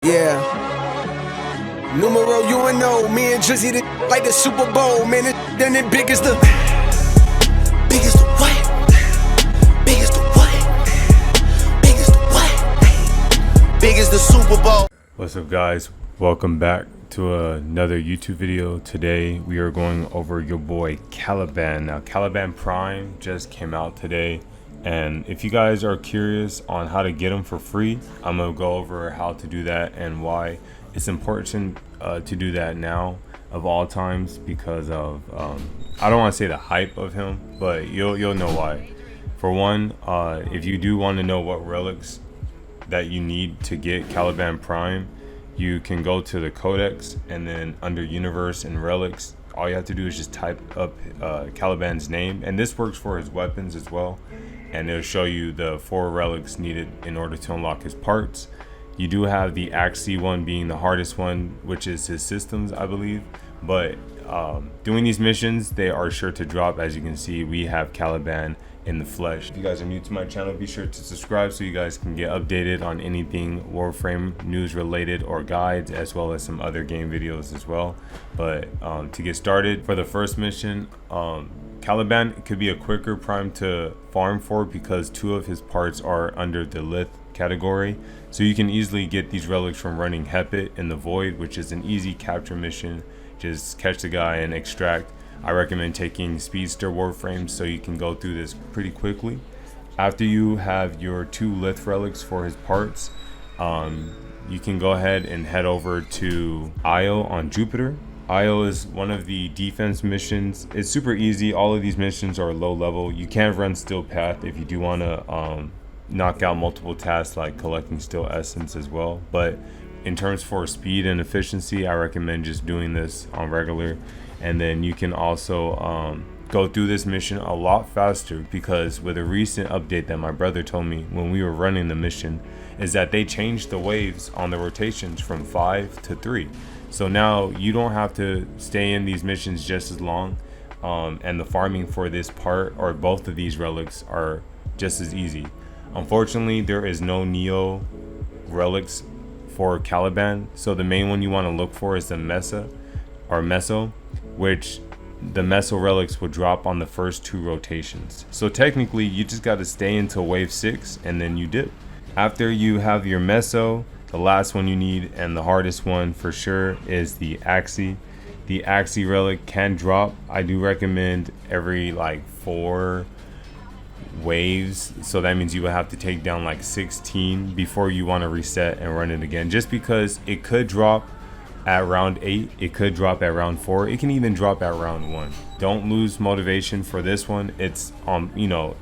Yeah. Numero UNO, me and Drizzy like the Super Bowl, man. It then it big as the what? Big as the what? Big as the what? Big as the Super Bowl. What's up, guys? Welcome back to another YouTube video. Today we are going over your boy Caliban. Now, Caliban Prime just came out today, and if you guys are curious on how to get them for free, I'm gonna go over how to do that and why it's important to do that now of all times, because of I don't want to say the hype of him, but you'll know why. For one, if you do want to know what relics that you need to get Caliban Prime, you can go to the codex, and then under universe and relics, all you have to do is just type up Caliban's name, and this works for his weapons as well, and it'll show you the 4 relics needed in order to unlock his parts. You do have the Axie one being the hardest one, which is his systems, I believe, but doing these missions, they are sure to drop. As you can see, we have Caliban in the flesh. If you guys are new to my channel, be sure to subscribe so you guys can get updated on anything Warframe news related or guides, as well as some other game videos as well. But to get started, for the first mission, Caliban could be a quicker prime to farm for because 2 of his parts are under the lith category, so you can easily get these relics from running Hepit in the Void, which is an easy capture mission. Just catch the guy and extract. I recommend taking speedster Warframes so you can go through this pretty quickly. After you have your 2 lith relics for his parts, you can go ahead and head over to Io on Jupiter. Io is one of the defense missions. It's super easy. All of these missions are low level. You can run Steel Path if you do want to knock out multiple tasks like collecting Steel Essence as well, but in terms for speed and efficiency, I recommend just doing this on regular. And then you can also go through this mission a lot faster, because with a recent update that my brother told me when we were running the mission, is that they changed the waves on the rotations from 5 to 3. So now you don't have to stay in these missions just as long, and the farming for this part or both of these relics are just as easy. Unfortunately, there is no Neo relics for Caliban, so the main one you want to look for is the Mesa or Meso, which the Meso relics will drop on the first 2 rotations. So technically you just got to stay until wave 6 and then you dip. After you have your Meso, the last one you need and the hardest one for sure is the Axie. The Axie relic can drop. I do recommend every like 4 waves, so that means you would have to take down like 16 before you want to reset and run it again, just because it could drop at round 8, it could drop at round 4, it can even drop at round 1. Don't lose motivation for this one. It's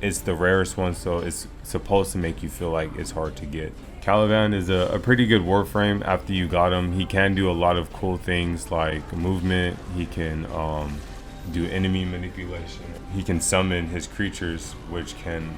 it's the rarest one, so it's supposed to make you feel like it's hard to get. Caliban is a pretty good Warframe. After you got him, he can do a lot of cool things like movement. He can do enemy manipulation. He can summon his creatures, which can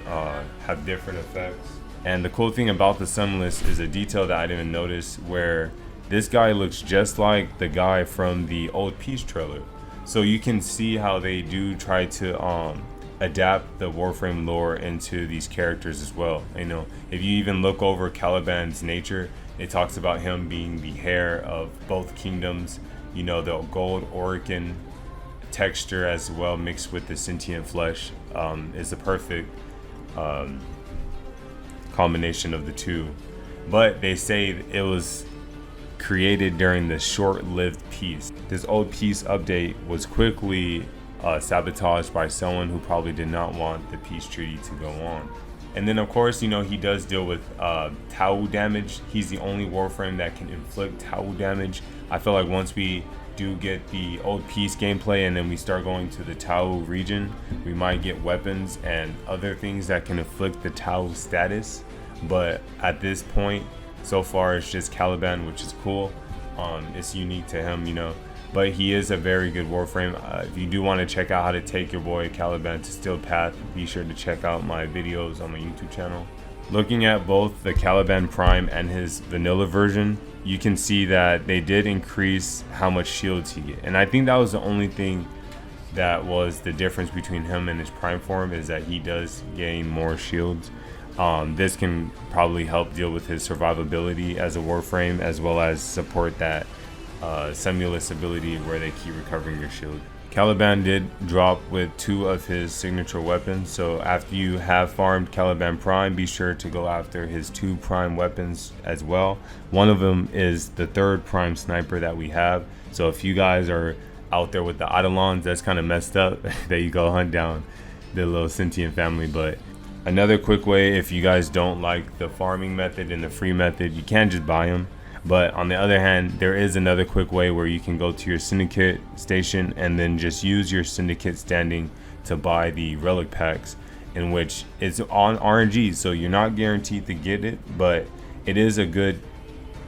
have different effects. And the cool thing about the summon list is a detail that I didn't even notice, where this guy looks just like the guy from the old Peace trailer. So you can see how they do try to adapt the Warframe lore into these characters as well. You know, if you even look over Caliban's nature, it talks about him being the heir of both kingdoms. You know, the gold Orican texture as well, mixed with the sentient flesh, is the perfect combination of the 2. But they say it was created during the short-lived peace. This old peace update was quickly sabotaged by someone who probably did not want the peace treaty to go on. And then of course, you know, he does deal with Tau damage. He's the only Warframe that can inflict Tau damage. I feel like once we do get the old peace gameplay and then we start going to the Tau region, we might get weapons and other things that can inflict the Tau status. But at this point, so far, it's just Caliban, which is cool. It's unique to him, you know, but he is a very good Warframe. If you do want to check out how to take your boy Caliban to Steel Path, be sure to check out my videos on my YouTube channel. Looking at both the Caliban Prime and his vanilla version, you can see that they did increase how much shields he get, and I think that was the only thing that was the difference between him and his prime form, is that he does gain more shields. This can probably help deal with his survivability as a Warframe, as well as support that Semulus ability where they keep recovering your shield. Caliban did drop with 2 of his signature weapons, so after you have farmed Caliban Prime, be sure to go after his 2 prime weapons as well. One of them is the 3rd prime sniper that we have, so if you guys are out there with the Eidolons, that's kind of messed up that you go hunt down the little sentient family. But another quick way, if you guys don't like the farming method and the free method, you can just buy them. But on the other hand, there is another quick way where you can go to your syndicate station and then just use your syndicate standing to buy the relic packs, in which it's on RNG, so you're not guaranteed to get it, but it is a good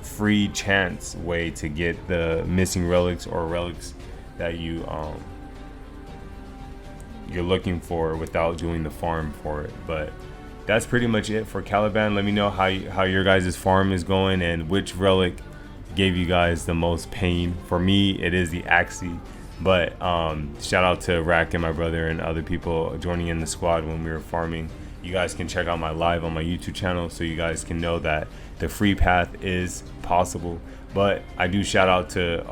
free chance way to get the missing relics or relics that you're looking for without doing the farm for it. But that's pretty much it for Caliban. Let me know how your guys' farm is going and which relic gave you guys the most pain. For me, it is the Axie. But shout out to Rack and my brother and other people joining in the squad when we were farming. You guys can check out my live on my YouTube channel so you guys can know that the free path is possible. But I do shout out to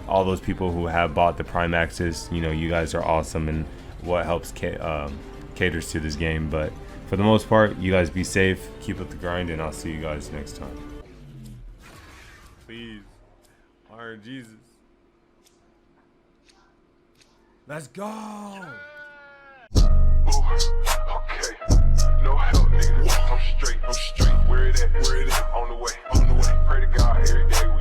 all those people who have bought the Prime Access. You know, you guys are awesome and what helps caters to this game. But for the most part, you guys be safe, keep up the grind, and I'll see you guys next time. Please, Iron Jesus. Let's go. Okay, no help, nigga. I'm straight. Where it at? On the way. Pray to God every day.